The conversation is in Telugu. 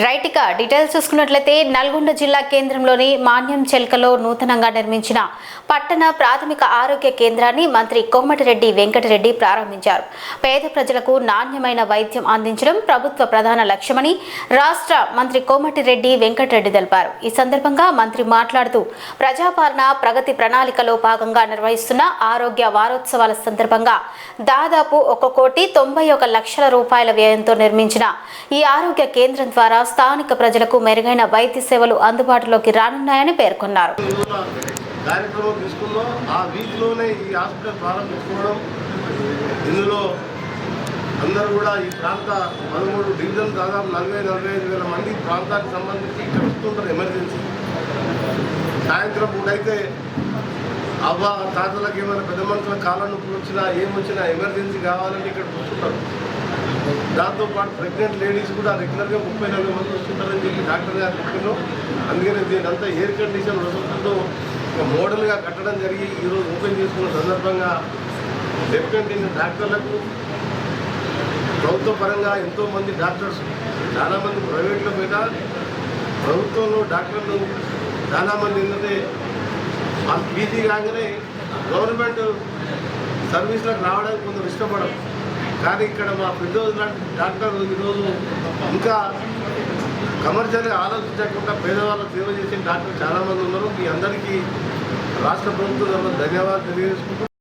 రైట్ డీటెయిల్స్ చూసుకున్నట్లయితే నల్గొండ జిల్లా కేంద్రంలోని మాన్యం చెల్కలో నూతనంగా నిర్మించిన పట్టణ ప్రాథమిక ఆరోగ్య కేంద్రాన్ని మంత్రి కోమటిరెడ్డి వెంకటరెడ్డి ప్రారంభించారు. పేద ప్రజలకు నాణ్యమైన వైద్యం అందించడం ప్రభుత్వ ప్రధాన లక్ష్యమని రాష్ట్ర మంత్రి కోమటిరెడ్డి వెంకటరెడ్డి తెలిపారు. ఈ సందర్భంగా మంత్రి మాట్లాడుతూ ప్రజాపాలన ప్రగతి ప్రణాళికలో భాగంగా నిర్వహిస్తున్న ఆరోగ్య వారోత్సవాల సందర్భంగా దాదాపు 1,91,00,000 రూపాయల వ్యయంతో నిర్మించిన ఈ ఆరోగ్య కేంద్రం ద్వారా స్థానిక ప్రజలకు మెరుగైన వైద్య సేవలు అందుబాటులోకి రానున్నాయని పేర్కొన్నారు. అందరూ కూడా ఈ ప్రాంత 13 డివిజన్ దాదాపు 40-45 వేల మంది ప్రాంతానికి సంబంధించి ఇక్కడ వస్తుంటారు. ఎమర్జెన్సీ సాయంత్రం పూట అయితే అవ్వ తాతలకు ఏమైనా పెద్ద మనుషుల కాళ్ళ నొప్పులు వచ్చినా ఏమొచ్చినా ఎమర్జెన్సీ కావాలంటే ఇక్కడ వస్తుంటారు. దాంతోపాటు ప్రెగ్నెంట్ లేడీస్ కూడా రెగ్యులర్గా 30-40 మంది వస్తుంటారని చెప్పి డాక్టర్ గారు చెప్పారు. అందుకని దీని అంతా ఎయిర్ కండిషన్ వసతులతో మోడల్గా కట్టడం జరిగి ఈరోజు ఓపెన్ చేసుకున్న సందర్భంగా డెఫినెట్లీ డాక్టర్లకు ప్రభుత్వ పరంగా ఎంతోమంది డాక్టర్స్ చాలామంది ప్రైవేట్లో పోయినా ప్రభుత్వంలో డాక్టర్లు చాలామంది ఏంటంటే వాళ్ళు పీజీ కాగానే గవర్నమెంట్ సర్వీస్లకు రావడానికి కొందరు ఇష్టపడరు. కానీ ఇక్కడ మా ఫిర్దౌస్ లాంటి డాక్టర్ ఈరోజు ఇంకా కమర్షియల్గా ఆలోచించకుండా పేదవాళ్ళకు సేవ చేసే డాక్టర్ చాలామంది ఉన్నారు. మీ అందరికీ రాష్ట్ర ప్రభుత్వం ధన్యవాదాలు తెలియజేసుకుంటూ